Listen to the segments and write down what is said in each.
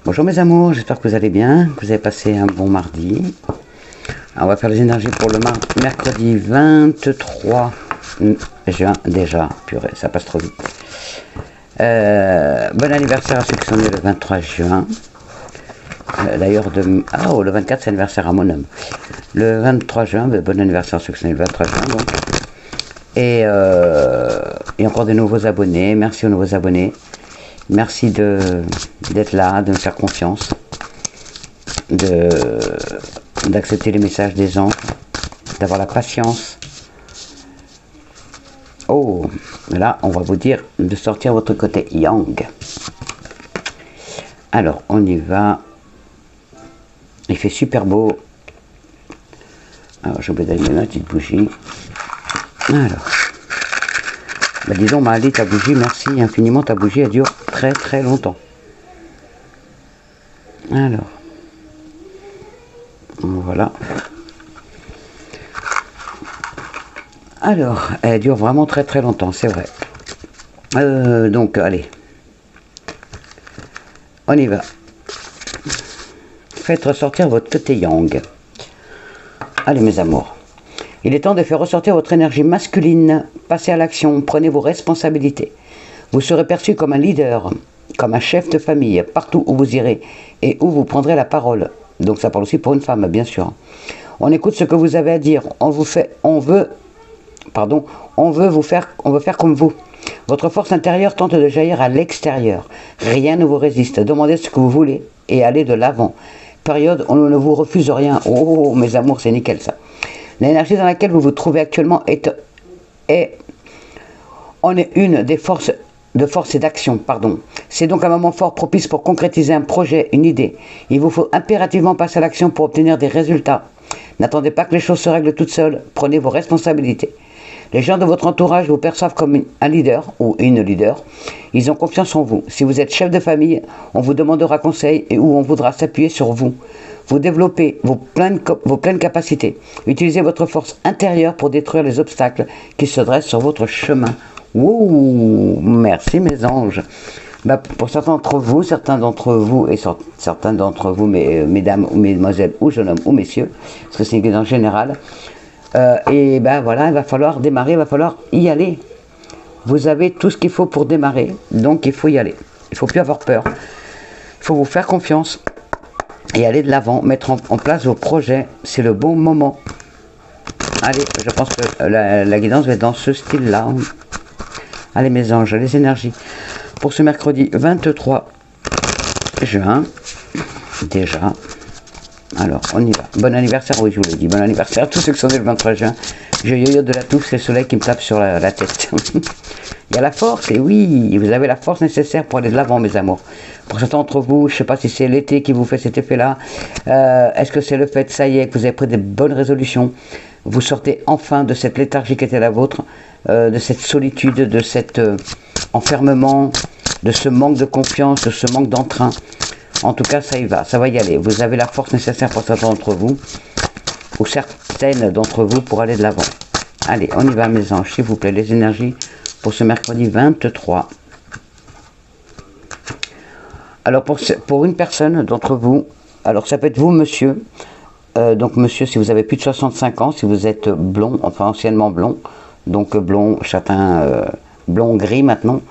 Bonjour mes amours, j'espère que vous allez bien, que vous avez passé un bon mardi. Alors, on va faire les énergies pour le mercredi 23 juin, déjà, purée, ça passe trop vite. Bon anniversaire à ceux qui sont nés le 23 juin. D'ailleurs, le 24 c'est l'anniversaire à mon homme. Le 23 juin, bon anniversaire à ceux qui sont nés le 23 juin. Donc. Et encore de nouveaux abonnés, merci aux nouveaux abonnés. Merci d'être là, de me faire confiance, d'accepter les messages des gens, d'avoir la patience. Oh, là, on va vous dire de sortir votre côté yang. Alors, on y va. Il fait super beau. Alors, j'ai oublié d'allumer ma petite bougie. Alors. Bah, disons, Maali, ta bougie, merci infiniment, ta bougie, elle dure très très longtemps. Alors, voilà. Alors, elle dure vraiment très très longtemps, c'est vrai. Donc, allez. On y va. Faites ressortir votre côté yang. Allez, mes amours. Il est temps de faire ressortir votre énergie masculine. Passez à l'action, prenez vos responsabilités. Vous serez perçu comme un leader, comme un chef de famille, partout où vous irez et où vous prendrez la parole. Donc ça parle aussi pour une femme, bien sûr. On écoute ce que vous avez à dire. On veut faire comme vous. Votre force intérieure tente de jaillir à l'extérieur. Rien ne vous résiste. Demandez ce que vous voulez et allez de l'avant. Période où on ne vous refuse rien. Oh, mes amours, c'est nickel ça. L'énergie dans laquelle vous vous trouvez actuellement est une des forces de force et d'action, pardon. C'est donc un moment fort propice pour concrétiser un projet, une idée. Il vous faut impérativement passer à l'action pour obtenir des résultats. N'attendez pas que les choses se règlent toutes seules. Prenez vos responsabilités. Les gens de votre entourage vous perçoivent comme un leader ou une leader. Ils ont confiance en vous. Si vous êtes chef de famille, on vous demandera conseil et où on voudra s'appuyer sur vous. Vous développez vos pleines capacités. Utilisez votre force intérieure pour détruire les obstacles qui se dressent sur votre chemin. Ouh, merci mes anges. Bah, pour certains d'entre vous et certains d'entre vous, mesdames ou mesdemoiselles ou jeunes hommes ou messieurs, parce que c'est une guidance générale, et ben voilà, il va falloir démarrer, il va falloir y aller. Vous avez tout ce qu'il faut pour démarrer, donc il faut y aller. Il ne faut plus avoir peur. Il faut vous faire confiance et aller de l'avant, mettre en place vos projets. C'est le bon moment. Allez, je pense que la guidance va être dans ce style-là. Allez mes anges, les énergies. Pour ce mercredi 23 juin, déjà. Alors, on y va. Bon anniversaire, oui, je vous l'ai dit. Bon anniversaire à tous ceux qui sont nés le 23 juin. Je yoyote de la touffe, c'est le soleil qui me tape sur la tête. Il y a la force, et oui, vous avez la force nécessaire pour aller de l'avant, mes amours. Pour certains d'entre vous, je ne sais pas si c'est l'été qui vous fait cet effet-là. Est-ce que c'est le fait, ça y est, que vous avez pris des bonnes résolutions? Vous sortez enfin de cette léthargie qui était la vôtre, de cette solitude, de cet enfermement, de ce manque de confiance, de ce manque d'entrain. En tout cas, ça va y aller. Vous avez la force nécessaire pour certains d'entre vous, ou certaines d'entre vous, pour aller de l'avant. Allez, on y va, mes anges, s'il vous plaît, les énergies pour ce mercredi 23. Alors, pour une personne d'entre vous, alors ça peut être vous, monsieur, donc monsieur, si vous avez plus de 65 ans, si vous êtes blond, enfin anciennement blond, donc blond, châtain, blond gris maintenant,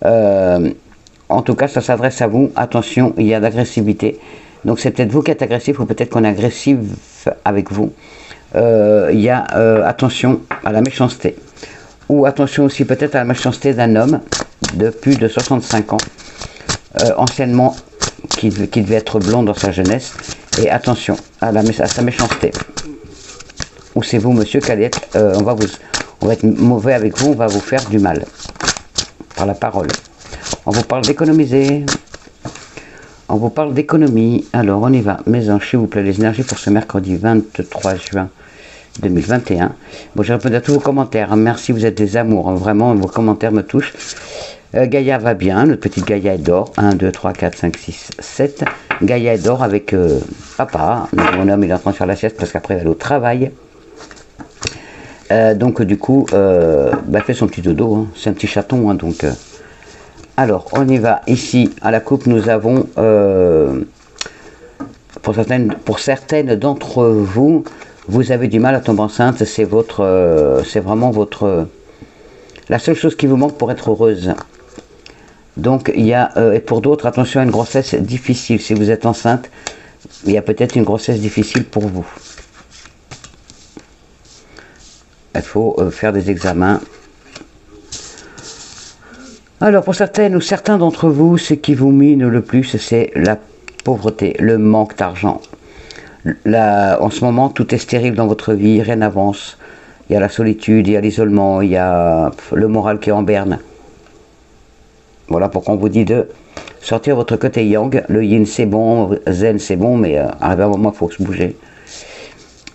en tout cas, ça s'adresse à vous. Attention, il y a de l'agressivité. Donc, c'est peut-être vous qui êtes agressif ou peut-être qu'on est agressif avec vous. Il y a attention à la méchanceté. Ou attention aussi peut-être à la méchanceté d'un homme de plus de 65 ans, anciennement, qui devait être blond dans sa jeunesse. Et attention à sa méchanceté. Ou c'est vous, monsieur, qui allez être, on va être mauvais avec vous, on va vous faire du mal. Par la parole. On vous parle d'économiser. On vous parle d'économie. Alors, on y va. Mes anges, s'il vous plaît, les énergies pour ce mercredi 23 juin 2021. Bon, j'ai répondu à tous vos commentaires. Merci, vous êtes des amours. Vraiment, vos commentaires me touchent. Gaïa va bien. Notre petite Gaïa est d'or. 1, 2, 3, 4, 5, 6, 7. Gaïa est d'or avec papa. Mon homme, il est en train de faire la sieste parce qu'après, il va aller au travail. Donc, du coup, fait son petit dodo. Hein. C'est un petit chaton. Hein, donc... Alors, on y va. Ici, à la coupe, nous avons, pour certaines d'entre vous, vous avez du mal à tomber enceinte. C'est vraiment la seule chose qui vous manque pour être heureuse. Donc, il y a, et pour d'autres, attention à une grossesse difficile. Si vous êtes enceinte, il y a peut-être une grossesse difficile pour vous. Il faut faire des examens. Alors, pour certaines ou certains d'entre vous, ce qui vous mine le plus, c'est la pauvreté, le manque d'argent. En ce moment, tout est stérile dans votre vie, rien n'avance. Il y a la solitude, il y a l'isolement, il y a le moral qui est en berne. Voilà pourquoi on vous dit de sortir votre côté yang. Le yin, c'est bon, zen, c'est bon, mais arrivé à un moment, il faut se bouger.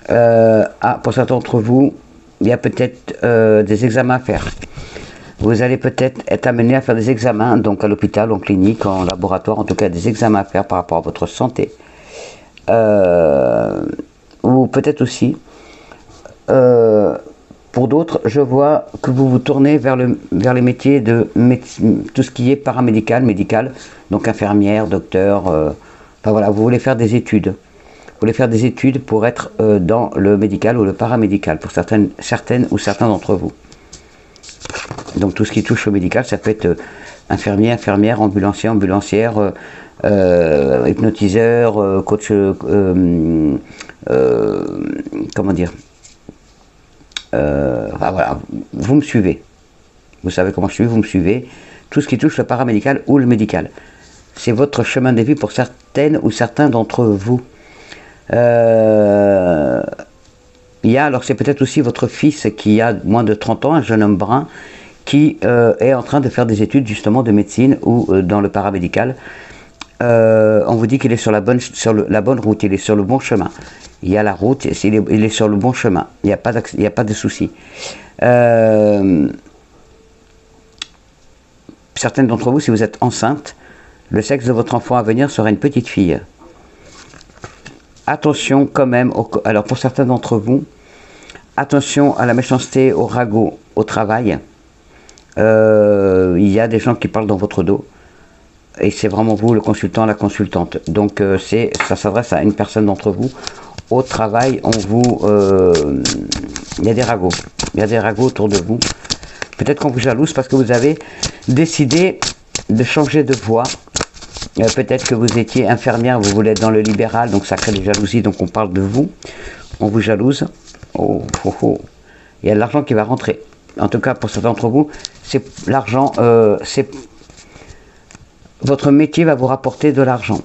Pour certains d'entre vous, il y a peut-être des examens à faire. Vous allez peut-être être amené à faire des examens, donc à l'hôpital, en clinique, en laboratoire, en tout cas des examens à faire par rapport à votre santé. Ou peut-être aussi, pour d'autres, je vois que vous vous tournez vers les métiers de tout ce qui est paramédical, médical, donc infirmière, docteur, enfin voilà, vous voulez faire des études. Vous voulez faire des études pour être dans le médical ou le paramédical, pour certaines ou certains d'entre vous. Donc tout ce qui touche au médical, ça peut être infirmier, infirmière, ambulancier, ambulancière, hypnotiseur, coach, comment dire, enfin voilà, vous me suivez. Vous savez comment je suis, vous me suivez. Tout ce qui touche le paramédical ou le médical. C'est votre chemin de vie pour certaines ou certains d'entre vous. Alors c'est peut-être aussi votre fils qui a moins de 30 ans, un jeune homme brun, qui est en train de faire des études justement de médecine ou dans le paramédical. On vous dit qu'il est sur la bonne route, il est sur le bon chemin. Il y a la route, il est sur le bon chemin, il n'y a pas de souci. Certaines d'entre vous, si vous êtes enceinte, le sexe de votre enfant à venir sera une petite fille. Attention quand même, alors pour certains d'entre vous, attention à la méchanceté, au ragot, au travail. Il y a des gens qui parlent dans votre dos. Et c'est vraiment vous, le consultant, la consultante. Donc ça s'adresse à une personne d'entre vous. Au travail, il y a des ragots. Il y a des ragots autour de vous. Peut-être qu'on vous jalouse parce que vous avez décidé de changer de voie. Peut-être que vous étiez infirmière, vous voulez être dans le libéral, donc ça crée des jalousies, donc on parle de vous. On vous jalouse. Oh. Il y a de l'argent qui va rentrer. En tout cas, pour certains d'entre vous, c'est l'argent, votre métier va vous rapporter de l'argent.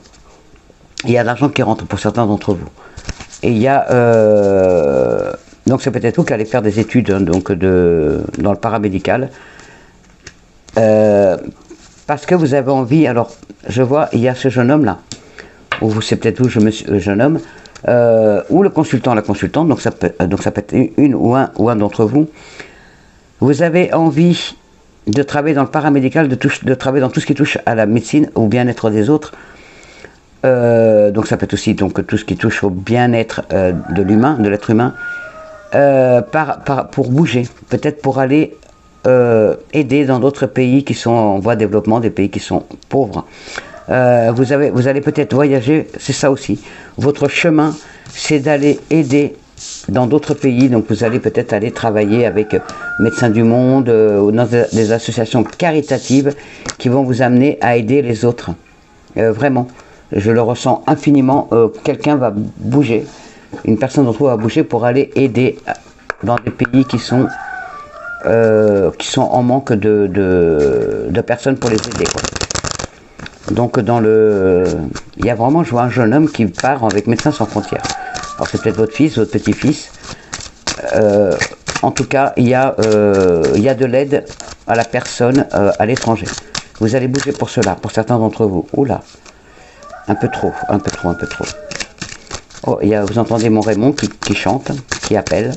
Il y a de l'argent qui rentre pour certains d'entre vous. Et il y a... donc c'est peut-être vous qui allez faire des études hein, donc dans le paramédical. Parce que vous avez envie... Alors, je vois, il y a ce jeune homme-là. Ou c'est peut-être vous, jeune homme. Ou le consultant, la consultante. Donc ça peut être une ou un d'entre vous. Vous avez envie de travailler dans le paramédical, de travailler dans tout ce qui touche à la médecine, au bien-être des autres. Donc ça peut être aussi donc, tout ce qui touche au bien-être de l'humain, de l'être humain, pour bouger, peut-être pour aller aider dans d'autres pays qui sont en voie de développement, des pays qui sont pauvres. Vous allez peut-être voyager, c'est ça aussi. Votre chemin, c'est d'aller aider dans d'autres pays, donc vous allez peut-être aller travailler avec Médecins du Monde ou dans des associations caritatives qui vont vous amener à aider les autres. Vraiment, je le ressens infiniment. Quelqu'un va bouger, une personne d'entre vous va bouger pour aller aider dans des pays qui sont en manque de personnes pour les aider, quoi. Donc il y a vraiment, je vois un jeune homme qui part avec Médecins sans frontières. Alors c'est peut-être votre fils, votre petit-fils. En tout cas, il y a de l'aide à la personne à l'étranger. Vous allez bouger pour cela, pour certains d'entre vous. Oula, un peu trop. Oh, vous entendez mon Raymond qui chante, qui appelle.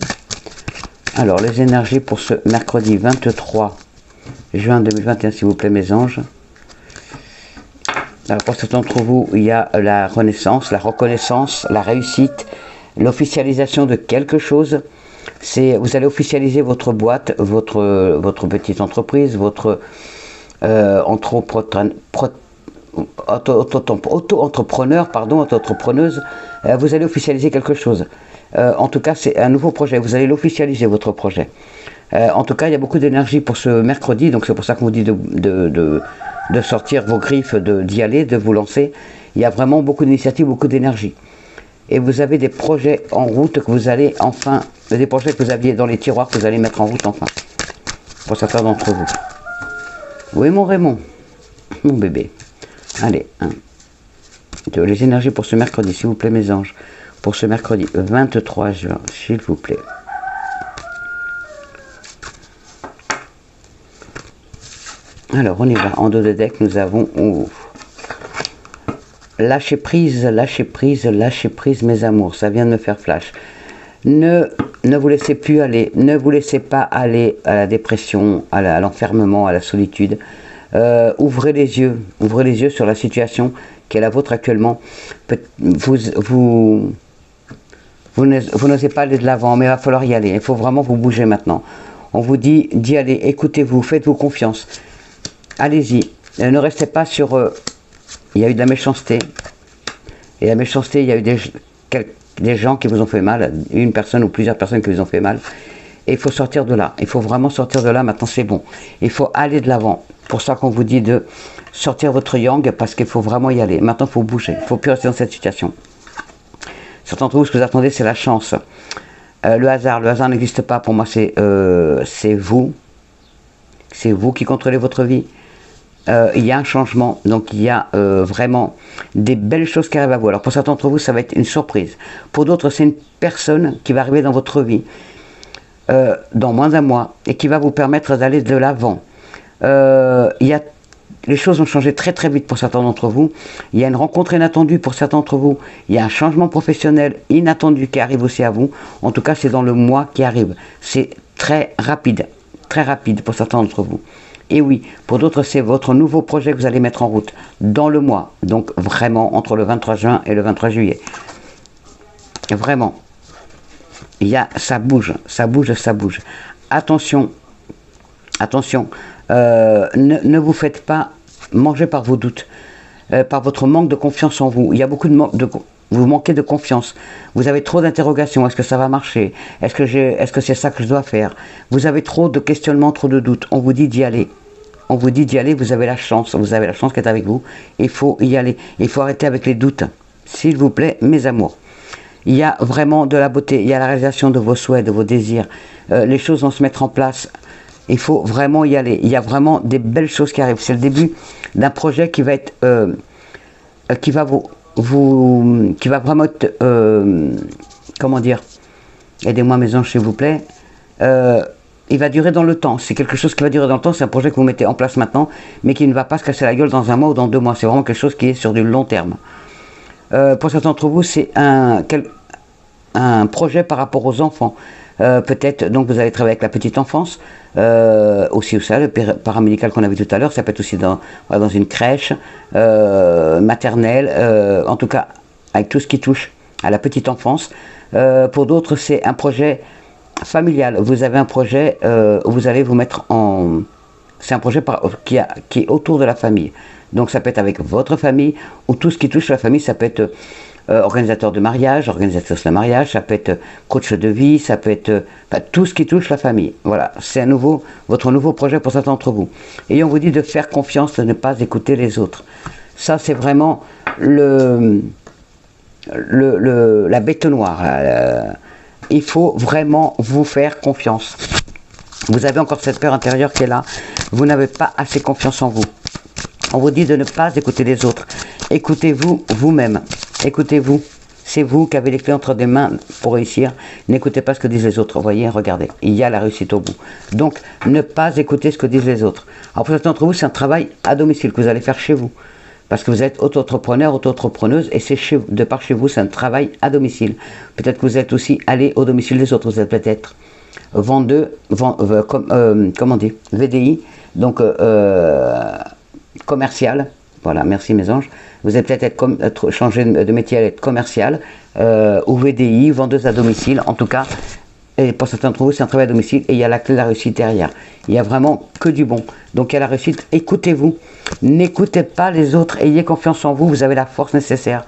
Alors, les énergies pour ce mercredi 23 juin 2021, s'il vous plaît, mes anges. Alors, pour certains d'entre vous, il y a la renaissance, la reconnaissance, la réussite, l'officialisation de quelque chose. Vous allez officialiser votre boîte, votre petite entreprise, votre auto-entrepreneur, pardon, auto-entrepreneuse, vous allez officialiser quelque chose. En tout cas, c'est un nouveau projet, vous allez l'officialiser, votre projet. En tout cas, il y a beaucoup d'énergie pour ce mercredi, donc c'est pour ça qu'on vous dit de sortir vos griffes, d'y aller, de vous lancer. Il y a vraiment beaucoup d'initiatives, beaucoup d'énergie. Et vous avez des projets en route que vous allez enfin, des projets que vous aviez dans les tiroirs que vous allez mettre en route enfin, pour certains d'entre vous. Oui, mon Raymond, mon bébé. Allez, les énergies pour ce mercredi, s'il vous plaît, mes anges. Pour ce mercredi 23 juin, s'il vous plaît. Alors, on y va. En dos de deck, nous avons... lâchez prise, lâchez prise, lâchez prise, mes amours. Ça vient de me faire flash. Ne vous laissez plus aller. Ne vous laissez pas aller à la dépression, à l'enfermement, à la solitude. Ouvrez les yeux sur la situation qui est la vôtre actuellement. Vous n'osez pas aller de l'avant, mais il va falloir y aller. Il faut vraiment vous bouger maintenant. On vous dit d'y aller. Écoutez-vous, faites-vous confiance. Allez-y. Ne restez pas sur... il y a eu de la méchanceté. Et la méchanceté, il y a eu des gens qui vous ont fait mal. Une personne ou plusieurs personnes qui vous ont fait mal. Et il faut sortir de là. Il faut vraiment sortir de là. Maintenant, c'est bon. Il faut aller de l'avant. Pour ça qu'on vous dit de sortir votre yang, parce qu'il faut vraiment y aller. Maintenant, il faut bouger. Il ne faut plus rester dans cette situation. Certains d'entre vous, ce que vous attendez, c'est la chance. Le hasard n'existe pas. Pour moi, c'est vous. C'est vous qui contrôlez votre vie. Il y a un changement, donc il y a vraiment des belles choses qui arrivent à vous. Alors pour certains d'entre vous, ça va être une surprise. Pour d'autres, c'est une personne qui va arriver dans votre vie dans moins d'un mois et qui va vous permettre d'aller de l'avant. Les choses ont changé très très vite pour certains d'entre vous. Il y a une rencontre inattendue pour certains d'entre vous. Il y a un changement professionnel inattendu qui arrive aussi à vous. En tout cas, c'est dans le mois qui arrive. C'est très rapide pour certains d'entre vous. Et oui, pour d'autres, c'est votre nouveau projet que vous allez mettre en route dans le mois. Donc vraiment, entre le 23 juin et le 23 juillet. Vraiment. Ça bouge. Attention. Ne vous faites pas manger par vos doutes, par votre manque de confiance en vous. Il y a beaucoup vous manquez de confiance. Vous avez trop d'interrogations. Est-ce que ça va marcher? Est-ce que c'est ça que je dois faire? Vous avez trop de questionnements, trop de doutes. On vous dit d'y aller. Vous avez la chance. Vous avez la chance qui est avec vous. Il faut y aller. Il faut arrêter avec les doutes. S'il vous plaît, mes amours. Il y a vraiment de la beauté. Il y a la réalisation de vos souhaits, de vos désirs. Les choses vont se mettre en place. Il faut vraiment y aller. Il y a vraiment des belles choses qui arrivent. C'est le début d'un projet qui va être... qui va vraiment être... comment dire? Aidez-moi mes anges, s'il vous plaît. Il va durer dans le temps. C'est quelque chose qui va durer dans le temps. C'est un projet que vous mettez en place maintenant, mais qui ne va pas se casser la gueule dans un mois ou dans 2 mois. C'est vraiment quelque chose qui est sur du long terme. Pour certains d'entre vous, c'est un projet par rapport aux enfants. Peut-être, donc vous allez travailler avec la petite enfance, aussi ça, le paramédical qu'on a vu tout à l'heure, ça peut être aussi dans une crèche, maternelle, en tout cas avec tout ce qui touche à la petite enfance. Pour d'autres, c'est un projet familial. Vous avez un projet où vous allez vous mettre en... C'est un projet qui est autour de la famille. Donc ça peut être avec votre famille, ou tout ce qui touche la famille, ça peut être... organisateur de mariage, organisatrice de mariage, ça peut être coach de vie, ça peut être tout ce qui touche la famille. Voilà, c'est votre nouveau projet pour certains d'entre vous. Et on vous dit de faire confiance, de ne pas écouter les autres. Ça, c'est vraiment la bête noire. Il faut vraiment vous faire confiance. Vous avez encore cette peur intérieure qui est là. Vous n'avez pas assez confiance en vous. On vous dit de ne pas écouter les autres. Écoutez-vous vous-même. Écoutez-vous. C'est vous qui avez les clés entre des mains pour réussir. N'écoutez pas ce que disent les autres. Voyez, regardez. Il y a la réussite au bout. Donc, ne pas écouter ce que disent les autres. Alors, pour certains d'entre vous, c'est un travail à domicile que vous allez faire chez vous. Parce que vous êtes auto-entrepreneur, auto-entrepreneuse, et c'est de par chez vous, c'est un travail à domicile. Peut-être que vous êtes aussi allé au domicile des autres. Vous êtes peut-être comment dire, VDI, donc commercial. Voilà, merci mes anges. Vous allez peut-être changé de métier à être commercial, ou VDI, vendeuse à domicile. En tout cas, Et pour certains d'entre vous, c'est un travail à domicile et il y a la clé de la réussite derrière. Il n'y a vraiment que du bon. Donc il y a la réussite, écoutez-vous. N'écoutez pas les autres, ayez confiance en vous, vous avez la force nécessaire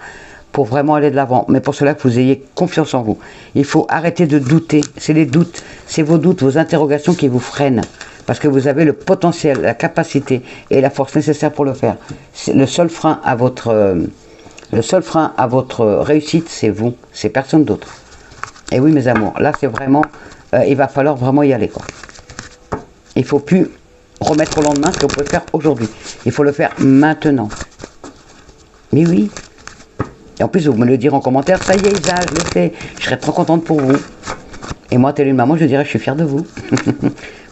pour vraiment aller de l'avant. Mais pour cela, que vous ayez confiance en vous. Il faut arrêter de douter. C'est les doutes, c'est vos doutes, vos interrogations qui vous freinent. Parce que vous avez le potentiel, la capacité et la force nécessaire pour le faire. Le seul frein à votre réussite, c'est vous, c'est personne d'autre. Et oui, mes amours, là, c'est vraiment, il va falloir vraiment y aller, quoi. Il ne faut plus remettre au lendemain ce que vous pouvez faire aujourd'hui. Il faut le faire maintenant. Mais oui. Et en plus, vous me le direz en commentaire, ça y est, Isa, je le fais. Je serai trop contente pour vous. Et moi, telle une maman, je dirais, je suis fière de vous.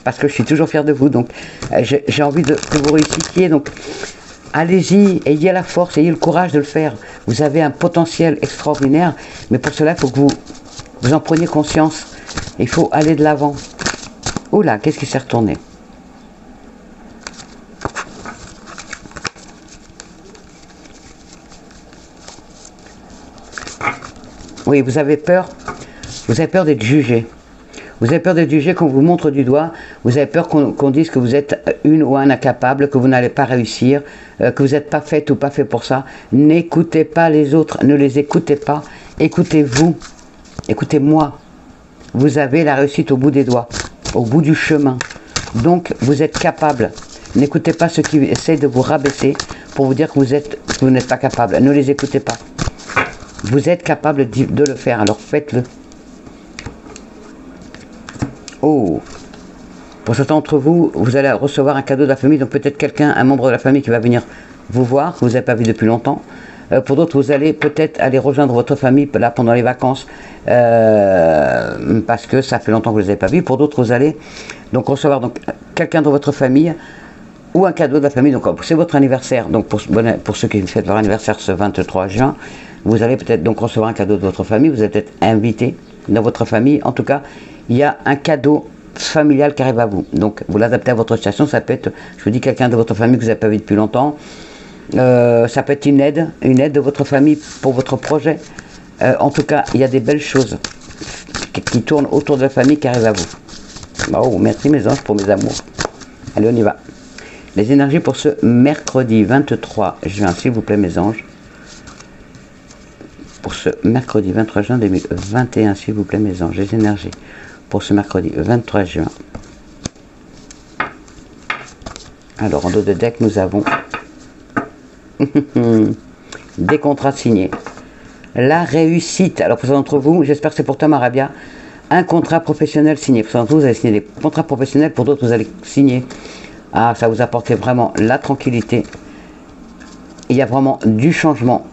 Parce que je suis toujours fière de vous. Donc, j'ai envie que vous réussissiez. Donc, allez-y, ayez la force, ayez le courage de le faire. Vous avez un potentiel extraordinaire. Mais pour cela, il faut que vous en preniez conscience. Il faut aller de l'avant. Oula, qu'est-ce qui s'est retourné? Oui, vous avez peur d'être jugé. Vous avez peur d'être jugé qu'on vous montre du doigt. Vous avez peur qu'on dise que vous êtes une ou un incapable, que vous n'allez pas réussir, que vous n'êtes pas faite ou pas fait pour ça. N'écoutez pas les autres, ne les écoutez pas. Écoutez-vous, écoutez-moi. Vous avez la réussite au bout des doigts, au bout du chemin. Donc, vous êtes capable. N'écoutez pas ceux qui essayent de vous rabaisser pour vous dire que vous n'êtes pas capable. Ne les écoutez pas. Vous êtes capable de le faire, alors faites-le. Oh, pour certains d'entre vous, vous allez recevoir un cadeau de la famille, donc peut-être quelqu'un, un membre de la famille qui va venir vous voir, que vous n'avez pas vu depuis longtemps. Pour d'autres, vous allez peut-être aller rejoindre votre famille là pendant les vacances, parce que ça fait longtemps que vous ne les avez pas vus. Pour d'autres, vous allez donc recevoir quelqu'un de votre famille ou un cadeau de la famille. Donc c'est votre anniversaire. Donc pour ceux qui fêtent leur anniversaire ce 23 juin, vous allez peut-être donc recevoir un cadeau de votre famille. Vous êtes peut-être invité dans votre famille. En tout cas, il y a un cadeau familial qui arrive à vous. Donc vous l'adaptez à votre situation. Ça peut être, je vous dis, quelqu'un de votre famille que vous n'avez pas vu depuis longtemps. Ça peut être une aide de votre famille pour votre projet. En tout cas, il y a des belles choses qui tournent autour de la famille qui arrivent à vous. Oh, merci mes anges pour mes amours. Allez, on y va. Les énergies pour ce mercredi 23 juin, s'il vous plaît mes anges. Pour ce mercredi 23 juin 2021, s'il vous plaît mes anges. Les énergies pour ce mercredi 23 juin. Alors, en dos de deck, nous avons des contrats signés. La réussite. Alors, pour certains d'entre vous, j'espère que c'est pour toi, Marabia, un contrat professionnel signé. Pour certains d'entre vous, vous allez signer des contrats professionnels. Pour d'autres, vous allez signer. Ah, ça vous apporter vraiment la tranquillité. Il y a vraiment du changement.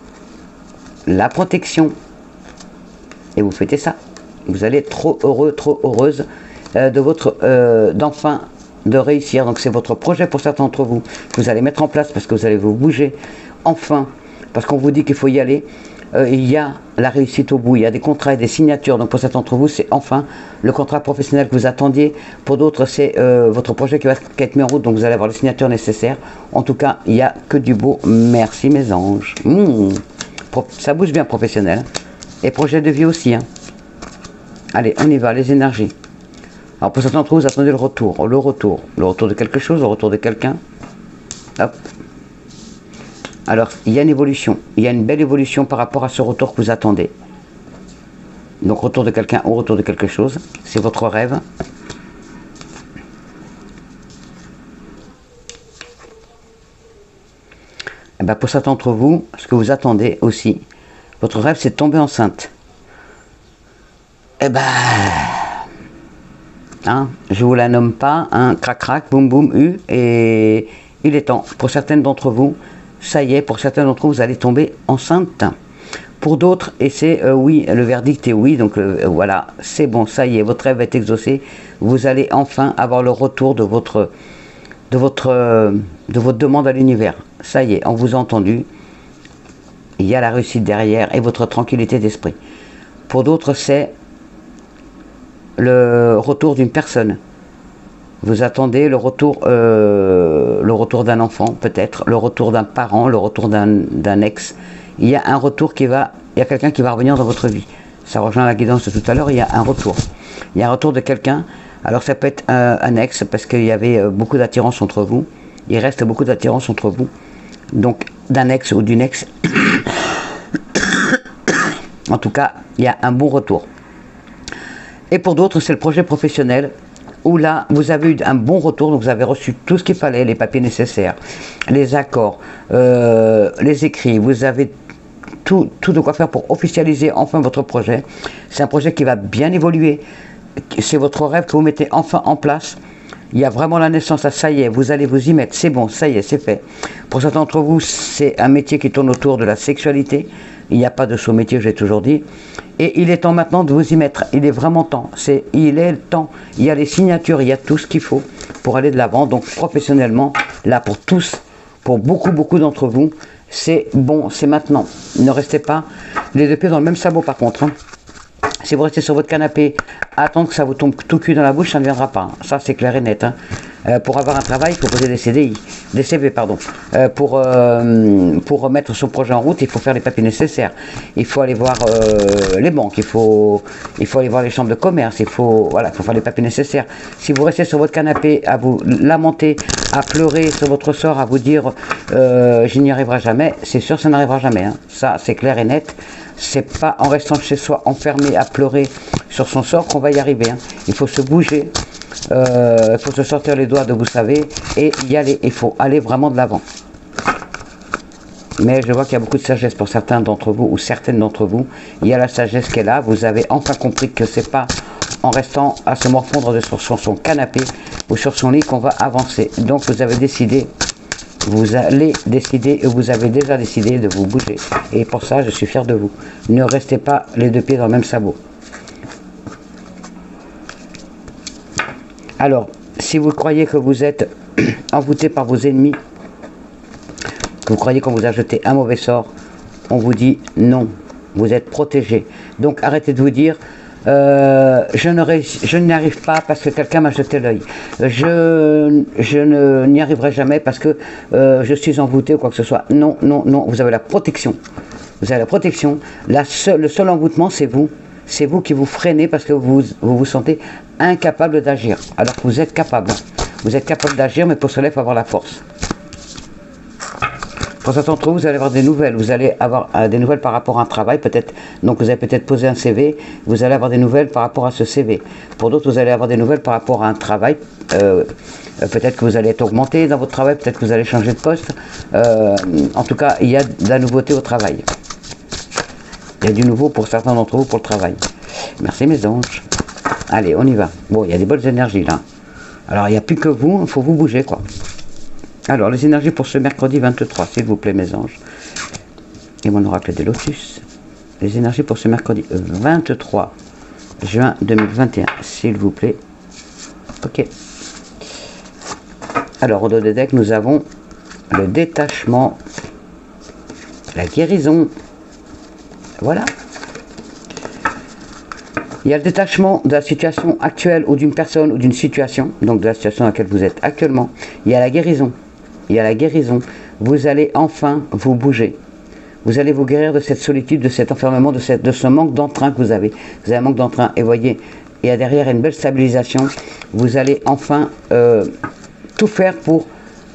La protection. Et vous fêtez ça. Vous allez être trop heureux, trop heureuse d'enfin de réussir. Donc c'est votre projet pour certains d'entre vous que vous allez mettre en place parce que vous allez vous bouger enfin, parce qu'on vous dit qu'il faut y aller. Il y a la réussite au bout, il y a des contrats et des signatures. Donc pour certains d'entre vous, c'est enfin le contrat professionnel que vous attendiez. Pour d'autres, c'est votre projet qui va être mis en route, donc vous allez avoir les signatures nécessaires. En tout cas, il n'y a que du beau. Merci mes anges. Ça bouge bien professionnel. Et projet de vie aussi. Hein. Allez, on y va, les énergies. Alors pour certains d'entre vous, vous attendez le retour de quelque chose, le retour de quelqu'un. Hop. Alors, il y a une évolution, il y a une belle évolution par rapport à ce retour que vous attendez. Donc, retour de quelqu'un ou retour de quelque chose, c'est votre rêve. Et bien, pour certains d'entre vous, ce que vous attendez aussi, votre rêve, c'est de tomber enceinte. Eh ben, hein, je vous la nomme pas, hein, crac crac, boum boum, et il est temps. Pour certaines d'entre vous, ça y est, pour certains d'entre vous, vous allez tomber enceinte. Pour d'autres, et c'est oui, le verdict est oui, donc voilà, c'est bon, ça y est, votre rêve est exaucé. Vous allez enfin avoir le retour de votre demande à l'univers. Ça y est, on vous a entendu. Il y a la réussite derrière et votre tranquillité d'esprit. Pour d'autres, c'est le retour d'une personne. Vous attendez le retour d'un enfant, peut-être, le retour d'un parent, le retour d'un ex. Il y a un retour il y a quelqu'un qui va revenir dans votre vie. Ça rejoint la guidance de tout à l'heure, il y a un retour. Il y a un retour de quelqu'un. Alors ça peut être un ex, parce qu'il y avait beaucoup d'attirance entre vous. Il reste beaucoup d'attirance entre vous. Donc d'un ex ou d'une ex. En tout cas, il y a un bon retour. Et pour d'autres, c'est le projet professionnel, où là, vous avez eu un bon retour, donc vous avez reçu tout ce qu'il fallait, les papiers nécessaires, les accords, les écrits, vous avez tout de quoi faire pour officialiser enfin votre projet. C'est un projet qui va bien évoluer, c'est votre rêve que vous mettez enfin en place. Il y a vraiment la naissance, ça y est, vous allez vous y mettre, c'est bon, ça y est, c'est fait. Pour certains d'entre vous, c'est un métier qui tourne autour de la sexualité. Il n'y a pas de sous-métier, j'ai toujours dit. Et il est temps maintenant de vous y mettre. Il est vraiment temps. Il est le temps. Il y a les signatures, il y a tout ce qu'il faut pour aller de l'avant. Donc professionnellement, là pour tous, pour beaucoup d'entre vous, c'est bon, c'est maintenant. Ne restez pas les deux pieds dans le même sabot par contre. Hein. Si vous restez sur votre canapé, attendre que ça vous tombe tout cul dans la bouche, ça ne viendra pas. Ça, c'est clair et net. Hein. Pour avoir un travail, il faut poser des CDI, des CV, pardon. Pour remettre son projet en route, il faut faire les papiers nécessaires. Il faut aller voir les banques, il faut aller voir les chambres de commerce, il faut faire les papiers nécessaires. Si vous restez sur votre canapé à vous lamenter, à pleurer sur votre sort, à vous dire je n'y arriverai jamais, c'est sûr, ça n'arrivera jamais. Hein. Ça, c'est clair et net. C'est pas en restant chez soi enfermé à pleurer sur son sort qu'on va y arriver. Hein. Il faut se bouger, il faut se sortir les doigts de vous savez et y aller. Il faut aller vraiment de l'avant. Mais je vois qu'il y a beaucoup de sagesse pour certains d'entre vous ou certaines d'entre vous. Il y a la sagesse qui est là. Vous avez enfin compris que c'est pas en restant à se morfondre sur son canapé ou sur son lit qu'on va avancer. Donc vous avez décidé. Vous allez décider, et vous avez déjà décidé de vous bouger. Et pour ça, je suis fier de vous. Ne restez pas les deux pieds dans le même sabot. Alors, si vous croyez que vous êtes envoûté par vos ennemis, que vous croyez qu'on vous a jeté un mauvais sort, on vous dit non, vous êtes protégé. Donc arrêtez de vous dire je n'y arrive pas parce que quelqu'un m'a jeté l'œil. Je n'y arriverai jamais parce que je suis envoûté ou quoi que ce soit. Non, non, non, vous avez la protection. Vous avez la protection. Le seul envoûtement, c'est vous. C'est vous qui vous freinez parce que vous sentez incapable d'agir. Alors que vous êtes capable. Vous êtes capable d'agir, mais pour cela, il faut avoir la force. Pour certains d'entre vous, vous allez avoir des nouvelles. Vous allez avoir des nouvelles par rapport à un travail, peut-être. Donc vous avez peut-être posé un CV. Vous allez avoir des nouvelles par rapport à ce CV. Pour d'autres, vous allez avoir des nouvelles par rapport à un travail. Peut-être que vous allez être augmenté dans votre travail. Peut-être que vous allez changer de poste. En tout cas, il y a de la nouveauté au travail. Il y a du nouveau pour certains d'entre vous pour le travail. Merci mes anges. Allez, on y va. Bon, il y a des bonnes énergies là. Alors, il n'y a plus que vous. Il faut vous bouger quoi. Alors, les énergies pour ce mercredi 23, s'il vous plaît, mes anges. Et mon oracle des lotus. Les énergies pour ce mercredi 23 juin 2021, s'il vous plaît. Ok. Alors, au dos des decks, nous avons le détachement, la guérison. Voilà. Il y a le détachement de la situation actuelle ou d'une personne ou d'une situation, donc de la situation dans laquelle vous êtes actuellement. Il y a la guérison. Il y a la guérison. Vous allez enfin vous bouger. Vous allez vous guérir de cette solitude, de cet enfermement, de ce manque d'entrain que vous avez. Vous avez un manque d'entrain. Et voyez, il y a derrière une belle stabilisation. Vous allez enfin tout faire pour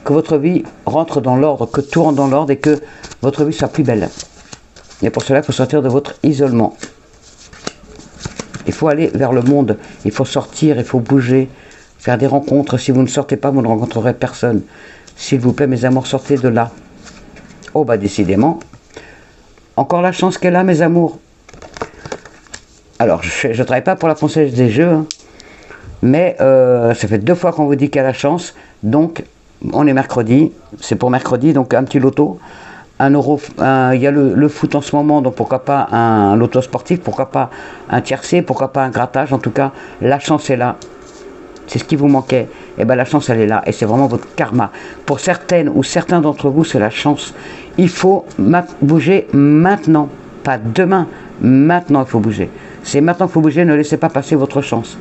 que votre vie rentre dans l'ordre, que tout rentre dans l'ordre et que votre vie soit plus belle. Et pour cela, il faut sortir de votre isolement. Il faut aller vers le monde. Il faut sortir, il faut bouger, faire des rencontres. Si vous ne sortez pas, vous ne rencontrerez personne. S'il vous plaît, mes amours, sortez de là. Oh, bah décidément. Encore la chance qu'elle a, mes amours. Alors, je ne travaille pas pour la Française des Jeux, hein, mais ça fait 2 fois qu'on vous dit qu'il y a la chance. Donc, on est mercredi. C'est pour mercredi, donc un petit loto. Il y a le foot en ce moment, donc pourquoi pas un loto sportif, pourquoi pas un tiercé, pourquoi pas un grattage. En tout cas, la chance est là. C'est ce qui vous manquait. Et bien la chance elle est là. Et c'est vraiment votre karma. Pour certaines ou certains d'entre vous, c'est la chance. Il faut bouger maintenant. Pas demain. Maintenant il faut bouger. C'est maintenant qu'il faut bouger. Ne laissez pas passer votre chance.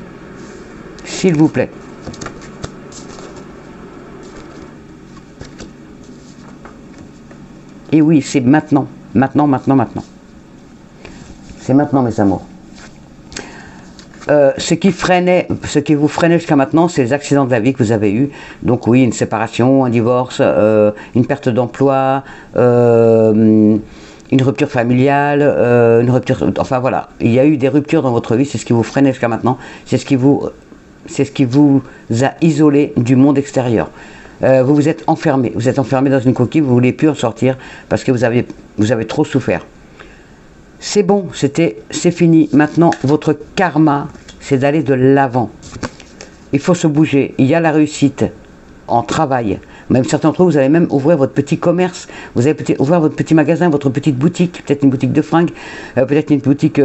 S'il vous plaît. Et oui, c'est maintenant. Maintenant, maintenant, maintenant. C'est maintenant mes amours. ce qui vous freinait jusqu'à maintenant, c'est les accidents de la vie que vous avez eus. Donc oui, une séparation, un divorce, une perte d'emploi, une rupture familiale, une rupture... Enfin voilà, il y a eu des ruptures dans votre vie, c'est ce qui vous freinait jusqu'à maintenant. C'est ce qui vous a isolé du monde extérieur. Vous vous êtes enfermé dans une coquille, vous ne voulez plus en sortir parce que vous avez trop souffert. C'est bon, c'est fini. Maintenant, votre karma, c'est d'aller de l'avant. Il faut se bouger. Il y a la réussite en travail. Même certains d'entre vous, vous allez même ouvrir votre petit commerce. Vous allez peut-être ouvrir votre petit magasin, votre petite boutique. Peut-être une boutique de fringues, peut-être une boutique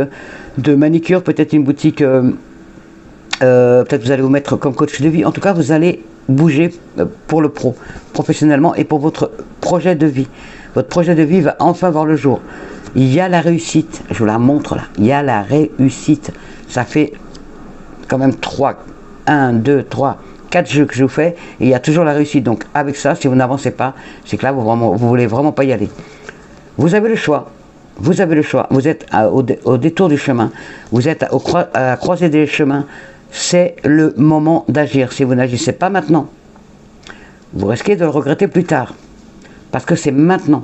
de manicure, peut-être une boutique... peut-être vous allez vous mettre comme coach de vie. En tout cas, vous allez bouger pour le professionnellement et pour votre projet de vie. Votre projet de vie va enfin voir le jour. Il y a la réussite, je vous la montre là, il y a la réussite. Ça fait quand même 1, 2, 3, 4 jeux que je vous fais et il y a toujours la réussite. Donc avec ça, si vous n'avancez pas, c'est que là, vous voulez vraiment pas y aller. Vous avez le choix, vous avez le choix. Vous êtes au détour du chemin, vous êtes à la croisée des chemins. C'est le moment d'agir. Si vous n'agissez pas maintenant, vous risquez de le regretter plus tard. Parce que c'est maintenant.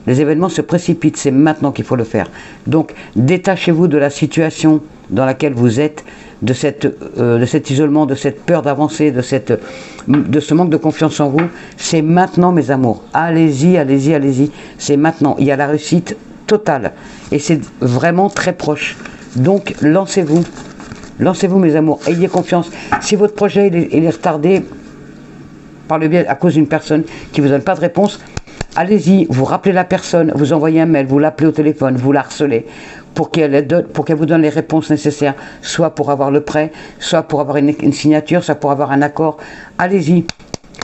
Les événements se précipitent, c'est maintenant qu'il faut le faire. Donc, détachez-vous de la situation dans laquelle vous êtes, de cet isolement, de cette peur d'avancer, de ce manque de confiance en vous. C'est maintenant, mes amours. Allez-y, allez-y, allez-y. C'est maintenant. Il y a la réussite totale. Et c'est vraiment très proche. Donc, lancez-vous. Lancez-vous, mes amours. Ayez confiance. Si votre projet il est retardé par le biais à cause d'une personne qui ne vous donne pas de réponse, allez-y, vous rappelez la personne, vous envoyez un mail, vous l'appelez au téléphone, vous la harcelez pour qu'elle vous donne les réponses nécessaires, soit pour avoir le prêt, soit pour avoir une signature, soit pour avoir un accord. Allez-y,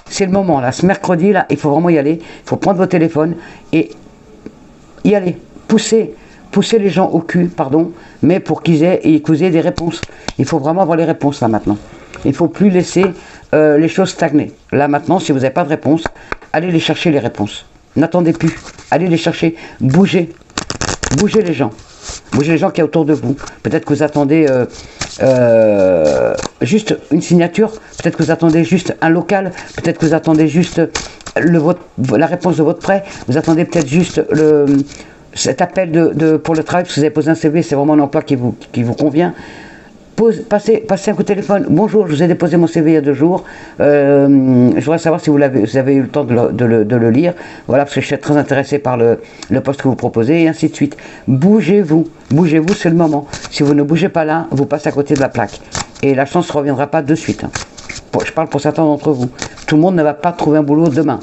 c'est le moment là, ce mercredi là, il faut vraiment y aller, il faut prendre votre téléphone et y aller, pousser les gens au cul, pardon, mais pour qu'ils aient des réponses. Il faut vraiment avoir les réponses là maintenant. Il ne faut plus laisser les choses stagner. Là maintenant, si vous n'avez pas de réponse, allez les chercher les réponses. N'attendez plus. Allez les chercher. Bougez. Bougez les gens. Bougez les gens qui sont autour de vous. Peut-être que vous attendez juste une signature. Peut-être que vous attendez juste un local. Peut-être que vous attendez juste la réponse de votre prêt. Vous attendez peut-être juste cet appel pour le travail, parce que vous avez posé un CV, c'est vraiment un emploi qui vous convient. Passez un coup de téléphone. Bonjour, je vous ai déposé mon CV il y a 2 jours. Je voudrais savoir si vous avez eu le temps de le lire. Voilà, parce que je suis très intéressé par le poste que vous proposez, et ainsi de suite. Bougez-vous. Bougez-vous, c'est le moment. Si vous ne bougez pas là, vous passez à côté de la plaque. Et la chance ne reviendra pas de suite. Je parle pour certains d'entre vous. Tout le monde ne va pas trouver un boulot demain.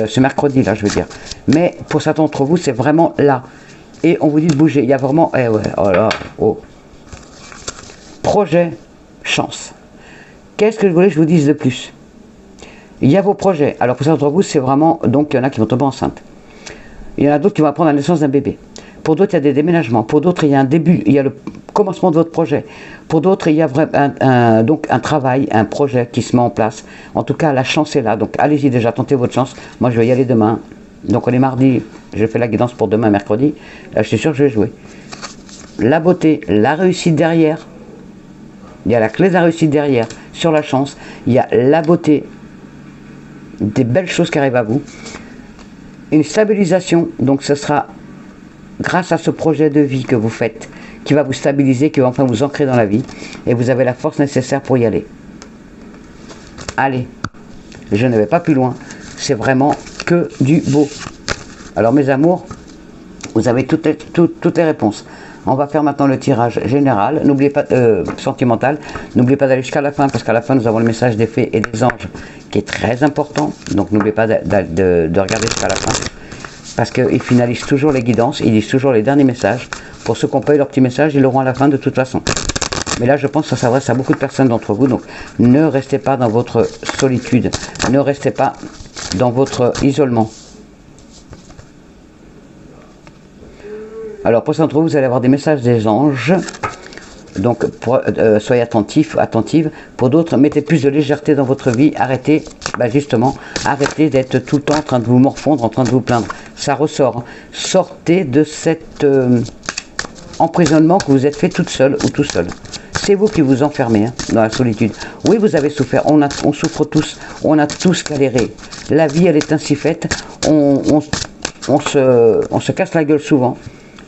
Ce mercredi, là, je veux dire. Mais pour certains d'entre vous, c'est vraiment là. Et on vous dit de bouger. Il y a vraiment... Eh ouais, oh là, oh. Projet, chance. Qu'est-ce que je voulais que je vous dise de plus? Il y a vos projets. Alors pour certains d'entre vous, c'est vraiment... Donc, il y en a qui vont tomber enceintes. Il y en a d'autres qui vont apprendre la naissance d'un bébé. Pour d'autres, il y a des déménagements. Pour d'autres, il y a un début. Il y a le commencement de votre projet. Pour d'autres, il y a donc un travail, un projet qui se met en place. En tout cas, la chance est là. Donc, allez-y déjà, tentez votre chance. Moi, je vais y aller demain. Donc, on est mardi. Je fais la guidance pour demain, mercredi. Là, je suis sûr que je vais jouer. La beauté, la réussite derrière. Il y a la clé de la réussite derrière. Sur la chance, il y a la beauté. Des belles choses qui arrivent à vous. Une stabilisation. Donc, ce sera grâce à ce projet de vie que vous faites, qui va vous stabiliser, qui va enfin vous ancrer dans la vie, et vous avez la force nécessaire pour y aller. Allez, je ne vais pas plus loin, c'est vraiment que du beau. Alors mes amours, vous avez toutes les réponses. On va faire maintenant le tirage général, n'oubliez pas, sentimental, n'oubliez pas d'aller jusqu'à la fin, parce qu'à la fin nous avons le message des fées et des anges, qui est très important, donc n'oubliez pas de regarder jusqu'à la fin. Parce qu'ils finalisent toujours les guidances, ils disent toujours les derniers messages. Pour ceux qui n'ont pas eu leur petit message, ils l'auront à la fin de toute façon. Mais là, je pense que ça s'adresse à beaucoup de personnes d'entre vous. Donc, ne restez pas dans votre solitude. Ne restez pas dans votre isolement. Alors, pour certains d'entre vous, vous allez avoir des messages des anges. Donc, soyez attentive. Pour d'autres, mettez plus de légèreté dans votre vie. Arrêtez, justement, arrêtez d'être tout le temps en train de vous morfondre, en train de vous plaindre. Ça ressort. Hein. Sortez de cet emprisonnement que vous êtes fait toute seule ou tout seul. C'est vous qui vous enfermez hein, dans la solitude. Oui, vous avez souffert, on souffre tous, on a tous galéré. La vie, elle est ainsi faite, on se casse la gueule souvent.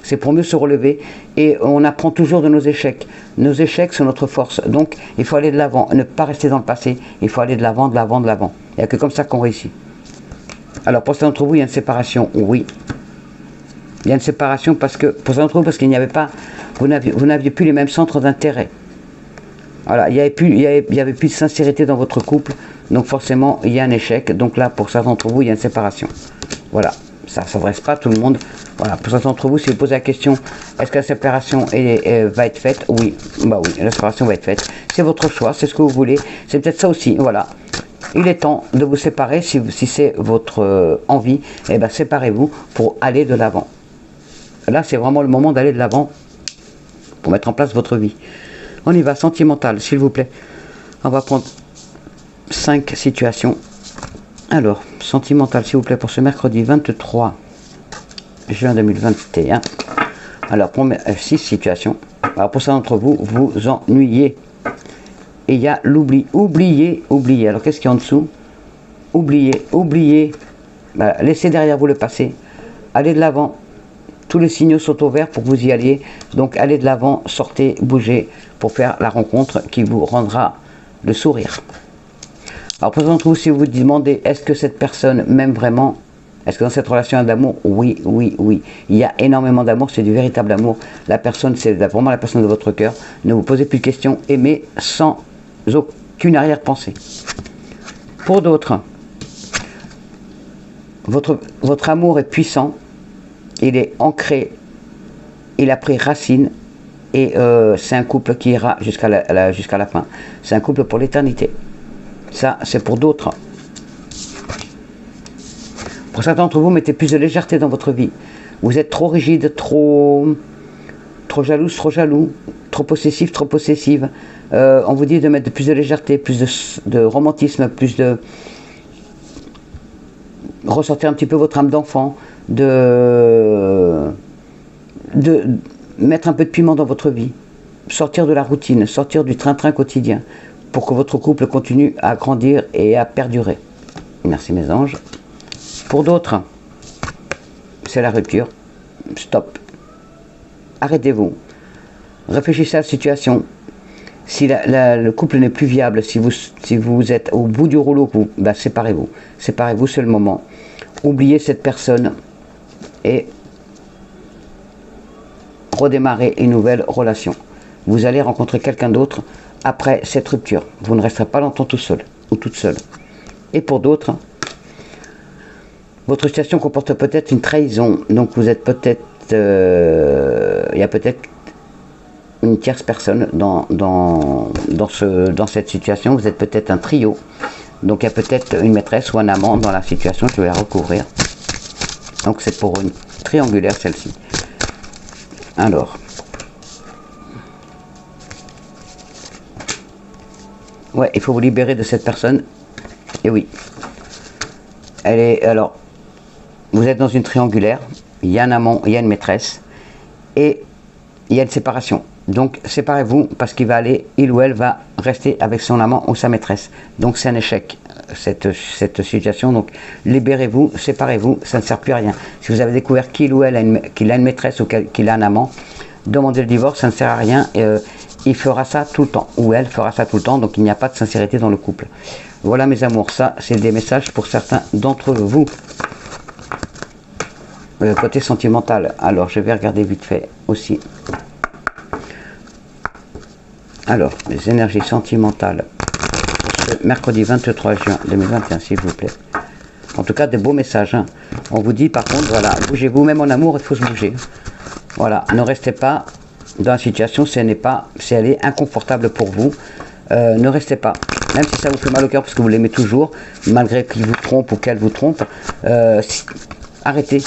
C'est pour mieux se relever et on apprend toujours de nos échecs. Nos échecs sont notre force. Donc, il faut aller de l'avant, ne pas rester dans le passé. Il faut aller de l'avant, de l'avant, de l'avant. Il n'y a que comme ça qu'on réussit. Alors, pour certains d'entre vous, il y a une séparation. Oui. Il y a une séparation parce que, pour certains d'entre vous, parce qu'il n'y avait pas, vous n'aviez plus les mêmes centres d'intérêt. Voilà, il n'y avait plus de sincérité dans votre couple. Donc, forcément, il y a un échec. Donc là, pour certains d'entre vous, il y a une séparation. Voilà. Ça ne s'adresse pas à tout le monde. Voilà, pour certains d'entre vous, si vous posez la question, est-ce que la séparation va être faite? Oui, bah oui, la séparation va être faite. C'est votre choix, c'est ce que vous voulez. C'est peut-être ça aussi, voilà. Il est temps de vous séparer, si c'est votre envie, eh bien séparez-vous pour aller de l'avant. Là, c'est vraiment le moment d'aller de l'avant pour mettre en place votre vie. On y va, sentimental, s'il vous plaît. On va prendre 5 situations. Alors, sentimental, s'il vous plaît, pour ce mercredi 23 juin 2021. Alors, pour 6 situations. Alors, pour ça d'entre vous, vous ennuyez. Et il y a l'oubli. Oubliez. Alors, qu'est-ce qu'il y a en dessous? Oubliez. Bah, laissez derrière vous le passé. Allez de l'avant. Tous les signaux sont au vert pour que vous y alliez. Donc, allez de l'avant, sortez, bougez pour faire la rencontre qui vous rendra le sourire. Alors, pour d'entre vous, si vous vous demandez, est-ce que cette personne m'aime vraiment? Est-ce que dans cette relation il y a de l'amour? Oui. Il y a énormément d'amour, c'est du véritable amour. La personne, c'est vraiment la personne de votre cœur. Ne vous posez plus de questions, aimez sans aucune arrière-pensée. Pour d'autres, votre amour est puissant, il est ancré, il a pris racine, et c'est un couple qui ira jusqu'à la fin. C'est un couple pour l'éternité. Ça, c'est pour d'autres. Pour certains d'entre vous, mettez plus de légèreté dans votre vie. Vous êtes trop rigide, trop jalouse, trop jaloux, trop possessif, trop possessive. On vous dit de mettre plus de légèreté, plus de romantisme, plus de ressortir un petit peu votre âme d'enfant, de mettre un peu de piment dans votre vie, sortir de la routine, sortir du train-train quotidien, pour que votre couple continue à grandir et à perdurer. Merci mes anges. Pour d'autres, c'est la rupture. Stop. Arrêtez-vous. Réfléchissez à la situation. Si le couple n'est plus viable, si vous êtes au bout du rouleau, séparez-vous. Séparez-vous, c'est le moment. Oubliez cette personne et redémarrez une nouvelle relation. Vous allez rencontrer quelqu'un d'autre après cette rupture. Vous ne resterez pas longtemps tout seul ou toute seule. Et pour d'autres, votre situation comporte peut-être une trahison. Donc vous êtes peut-être... il y a peut-être une tierce personne dans cette situation. Vous êtes peut-être un trio. Donc il y a peut-être une maîtresse ou un amant dans la situation qui va la recouvrir. Donc c'est pour une triangulaire celle-ci. Alors... ouais, il faut vous libérer de cette personne. Et oui. Alors, vous êtes dans une triangulaire. Il y a un amant, il y a une maîtresse. Et il y a une séparation. Donc, séparez-vous parce il ou elle va rester avec son amant ou sa maîtresse. Donc, c'est un échec, cette situation. Donc, libérez-vous, séparez-vous, ça ne sert plus à rien. Si vous avez découvert qu'il ou elle qu'il a une maîtresse ou qu'il a un amant, demandez le divorce, ça ne sert à rien. Il fera ça tout le temps, ou elle fera ça tout le temps, donc il n'y a pas de sincérité dans le couple. Voilà mes amours, ça c'est des messages pour certains d'entre vous. Le côté sentimental, alors je vais regarder vite fait aussi. Alors, les énergies sentimentales, pour ce mercredi 23 juin 2021, s'il vous plaît. En tout cas, de beaux messages. Hein. On vous dit par contre, voilà, bougez-vous, même en amour, il faut se bouger. Voilà, ne restez pas dans la situation si elle est inconfortable pour vous. Ne restez pas, même si ça vous fait mal au cœur parce que vous l'aimez toujours, malgré qu'il vous trompe ou qu'elle vous trompe, arrêtez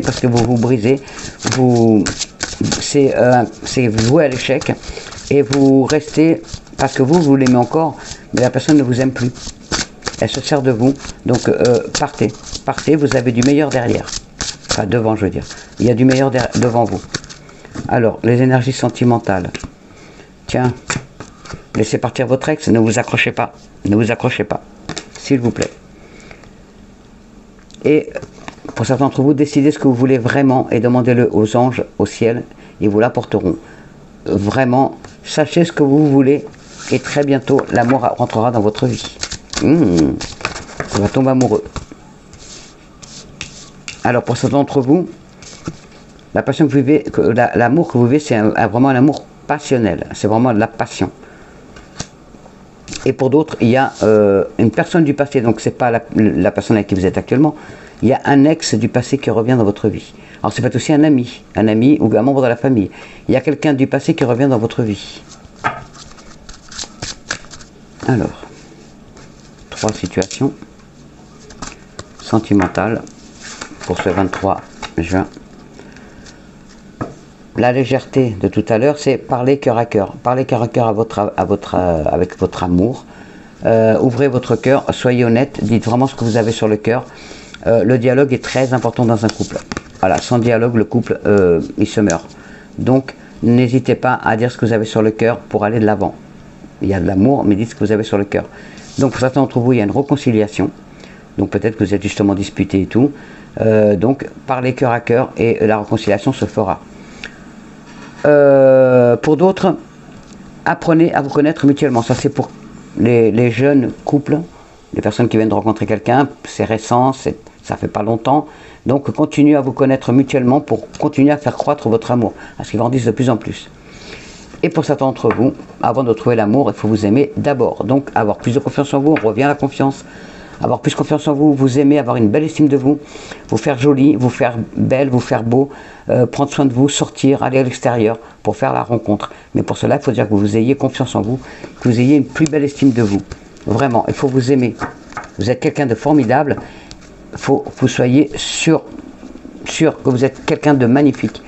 parce que vous vous brisez, c'est voué à l'échec et vous restez parce que vous l'aimez encore, mais la personne ne vous aime plus, elle se sert de vous, donc partez, vous avez du meilleur derrière, enfin devant je veux dire, il y a du meilleur devant vous. Alors, les énergies sentimentales. Tiens, Laissez partir votre ex, ne vous accrochez pas. Ne vous accrochez pas, s'il vous plaît. Et pour certains d'entre vous, décidez ce que vous voulez vraiment et demandez-le aux anges, au ciel, ils vous l'apporteront. Vraiment, sachez ce que vous voulez et très bientôt, l'amour rentrera dans votre vie. Ça va tomber amoureux. Alors pour certains d'entre vous, la passion que vous vivez, l'amour que vous vivez, c'est vraiment un amour passionnel. C'est vraiment de la passion. Et pour d'autres, il y a une personne du passé, donc c'est pas la personne avec qui vous êtes actuellement, il y a un ex du passé qui revient dans votre vie. Alors c'est peut-être aussi un ami ou un membre de la famille. Il y a quelqu'un du passé qui revient dans votre vie. Alors, 3 situations sentimentales pour ce 23 juin. La légèreté de tout à l'heure, c'est parler cœur à cœur. Parlez cœur à cœur avec votre amour. Ouvrez votre cœur, soyez honnête, dites vraiment ce que vous avez sur le cœur. Le dialogue est très important dans un couple. Voilà, sans dialogue, le couple, il se meurt. Donc, n'hésitez pas à dire ce que vous avez sur le cœur pour aller de l'avant. Il y a de l'amour, mais dites ce que vous avez sur le cœur. Donc, pour certains d'entre vous, il y a une réconciliation. Donc, peut-être que vous êtes justement disputés et tout. Donc, parlez cœur à cœur et la réconciliation se fera. Pour d'autres, apprenez à vous connaître mutuellement. Ça, c'est pour les jeunes couples, les personnes qui viennent de rencontrer quelqu'un. C'est récent, ça fait pas longtemps. Donc, continuez à vous connaître mutuellement pour continuer à faire croître votre amour, à ce qu'il grandisse de plus en plus. Et pour certains d'entre vous, avant de trouver l'amour, il faut vous aimer d'abord. Donc, avoir plus de confiance en vous, on revient à la confiance. Avoir plus confiance en vous, vous aimer, avoir une belle estime de vous, vous faire jolie, vous faire belle, vous faire beau, prendre soin de vous, sortir, aller à l'extérieur pour faire la rencontre. Mais pour cela, il faut dire que vous ayez confiance en vous, que vous ayez une plus belle estime de vous. Vraiment, il faut vous aimer. Vous êtes quelqu'un de formidable. Il faut que vous soyez sûr que vous êtes quelqu'un de magnifique.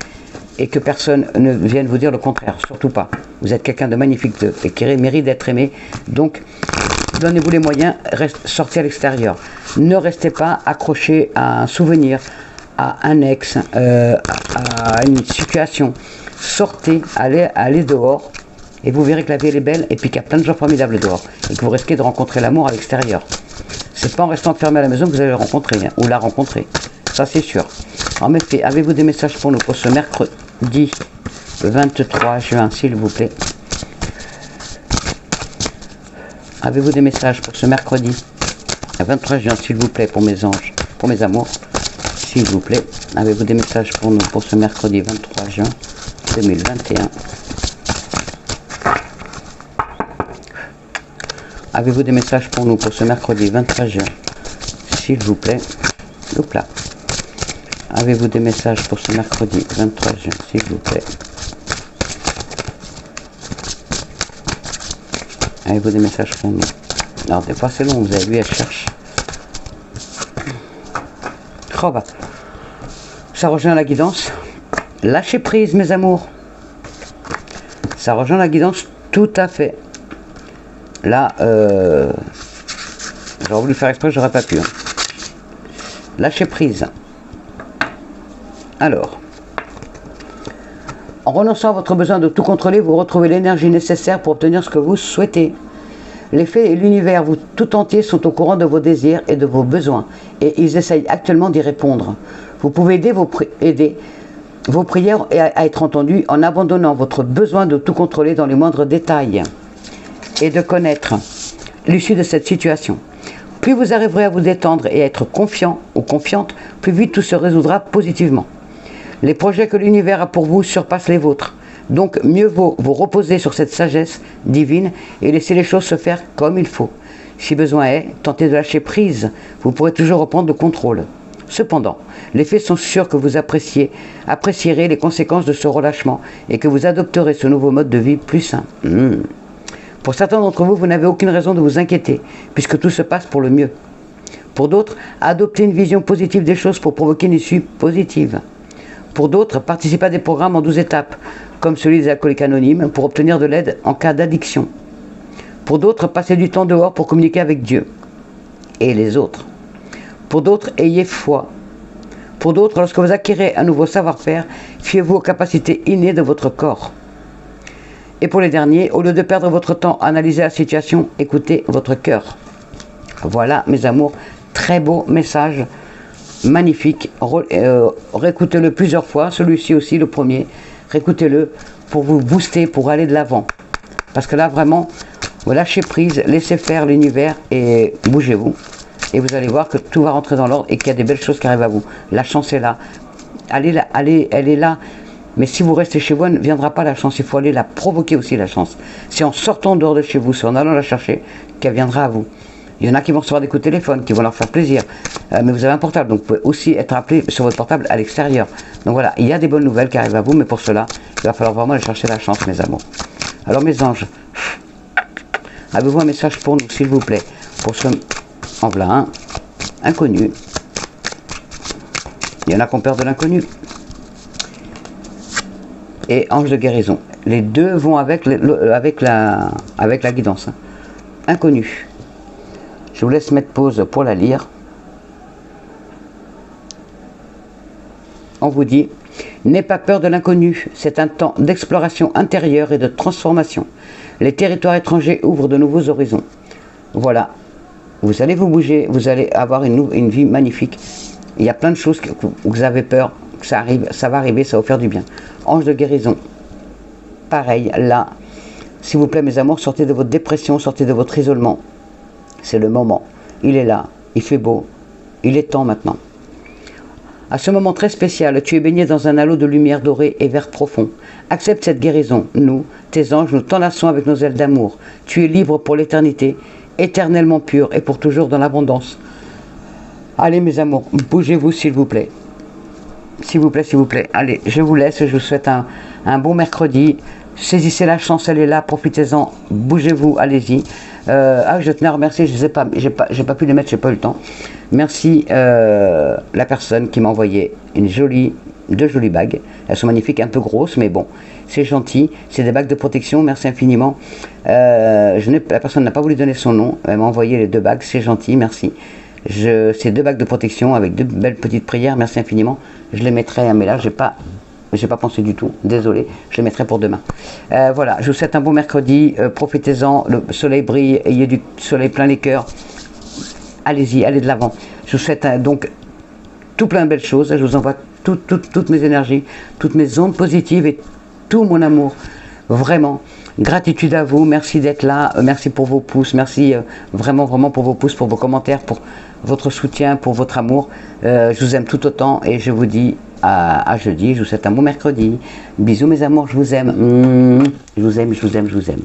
Et que personne ne vienne vous dire le contraire, surtout pas. Vous êtes quelqu'un de magnifique et qui mérite d'être aimé. Donc, donnez-vous les moyens, sortez à l'extérieur. Ne restez pas accroché à un souvenir, à un ex, à une situation. Sortez, allez dehors, et vous verrez que la vie elle est belle, et puis qu'il y a plein de gens formidables dehors, et que vous risquez de rencontrer l'amour à l'extérieur. C'est pas en restant fermé à la maison que vous allez le rencontrer, ou la rencontrer. Ça c'est sûr. En effet, avez-vous des messages pour nous pour ce mercredi 23 juin, s'il vous plaît? Avez-vous des messages pour ce mercredi 23 juin, s'il vous plaît, pour mes anges, pour mes amours, s'il vous plaît? Avez-vous des messages pour nous pour ce mercredi 23 juin 2021? Avez-vous des messages pour nous pour ce mercredi 23 juin, s'il vous plaît? Hop là. Avez-vous des messages pour ce mercredi 23 juin, s'il vous plaît? Avez-vous des messages pour nous? Alors, des fois c'est long, vous avez vu, elle cherche. Oh bah. Ça rejoint la guidance. Lâchez prise, mes amours. Ça rejoint la guidance, tout à fait. Là, j'aurais voulu faire exprès, j'aurais pas pu. Lâchez prise. Alors, en renonçant à votre besoin de tout contrôler, vous retrouvez l'énergie nécessaire pour obtenir ce que vous souhaitez. Les faits et l'univers, vous tout entier, sont au courant de vos désirs et de vos besoins, et ils essayent actuellement d'y répondre. Vous pouvez aider vos prières à être entendues en abandonnant votre besoin de tout contrôler dans les moindres détails et de connaître l'issue de cette situation. Plus vous arriverez à vous détendre et à être confiant ou confiante, plus vite tout se résoudra positivement. Les projets que l'univers a pour vous surpassent les vôtres. Donc mieux vaut vous reposer sur cette sagesse divine et laisser les choses se faire comme il faut. Si besoin est, tentez de lâcher prise, vous pourrez toujours reprendre le contrôle. Cependant, les faits sont sûrs que vous apprécierez les conséquences de ce relâchement et que vous adopterez ce nouveau mode de vie plus sain. Pour certains d'entre vous, vous n'avez aucune raison de vous inquiéter, puisque tout se passe pour le mieux. Pour d'autres, adoptez une vision positive des choses pour provoquer une issue positive. Pour d'autres, participez à des programmes en 12 étapes, comme celui des alcooliques anonymes, pour obtenir de l'aide en cas d'addiction. Pour d'autres, passez du temps dehors pour communiquer avec Dieu et les autres. Pour d'autres, ayez foi. Pour d'autres, lorsque vous acquérez un nouveau savoir-faire, fiez-vous aux capacités innées de votre corps. Et pour les derniers, au lieu de perdre votre temps à analyser la situation, écoutez votre cœur. Voilà, mes amours, très beau message, magnifique. Réécoutez-le plusieurs fois, celui-ci aussi, le premier. Réécoutez-le pour vous booster, pour aller de l'avant. Parce que là, vraiment, vous lâchez prise, laissez faire l'univers et bougez-vous. Et vous allez voir que tout va rentrer dans l'ordre et qu'il y a des belles choses qui arrivent à vous. La chance est là. Elle est là. Mais si vous restez chez vous, elle ne viendra pas la chance. Il faut aller la provoquer aussi, la chance. C'est en sortant dehors de chez vous, c'est en allant la chercher qu'elle viendra à vous. Il y en a qui vont recevoir des coups de téléphone, qui vont leur faire plaisir. Mais vous avez un portable, donc vous pouvez aussi être appelé sur votre portable à l'extérieur. Donc voilà, il y a des bonnes nouvelles qui arrivent à vous, mais pour cela, il va falloir vraiment aller chercher la chance, mes amours. Alors mes anges, avez-vous un message pour nous, s'il vous plaît? Pour ce... En voilà un, inconnu. Il y en a qui ont peur de l'inconnu. Et ange de guérison. Les deux vont avec la guidance. Inconnu. Je vous laisse mettre pause pour la lire. On vous dit, n'aie pas peur de l'inconnu. C'est un temps d'exploration intérieure et de transformation. Les territoires étrangers ouvrent de nouveaux horizons. Voilà. Vous allez vous bouger, vous allez avoir une vie magnifique. Il y a plein de choses que vous avez peur, que ça arrive, ça va arriver, ça va vous faire du bien. Ange de guérison. Pareil, là, s'il vous plaît, mes amours, sortez de votre dépression, sortez de votre isolement. C'est le moment. Il est là, il fait beau. Il est temps maintenant. À ce moment très spécial, tu es baigné dans un halo de lumière dorée et vert profond. Accepte cette guérison. Nous, tes anges, nous t'enlaçons avec nos ailes d'amour. Tu es libre pour l'éternité, éternellement pur et pour toujours dans l'abondance. Allez, mes amours, bougez-vous s'il vous plaît. S'il vous plaît, s'il vous plaît. Allez, je vous laisse, je vous souhaite un bon mercredi. Saisissez la chance, elle est là, profitez-en, bougez-vous, allez-y. Je tenais à remercier, je ne sais pas, j'ai pas pu les mettre, j'ai pas eu le temps. Merci la personne qui m'a envoyé deux jolies bagues. Elles sont magnifiques, un peu grosses, mais bon, c'est gentil. C'est des bagues de protection, merci infiniment. La personne n'a pas voulu donner son nom, elle m'a envoyé les deux bagues, c'est gentil, merci. Ces deux bagues de protection avec deux belles petites prières, merci infiniment. Je les mettrai, mais là, j'ai pas pensé du tout, désolé, je les mettrai pour demain. Voilà, je vous souhaite un bon mercredi, profitez-en, le soleil brille, ayez du soleil plein les cœurs. Allez-y, allez de l'avant. Je vous souhaite donc tout plein de belles choses, je vous envoie toutes mes énergies, toutes mes ondes positives et tout mon amour, vraiment. Gratitude à vous, merci d'être là, merci pour vos pouces, merci vraiment pour vos pouces, pour vos commentaires, pour votre soutien, pour votre amour. Je vous aime tout autant et je vous dis à jeudi, je vous souhaite un bon mercredi. Bisous mes amours, je vous aime. Je vous aime, je vous aime, je vous aime.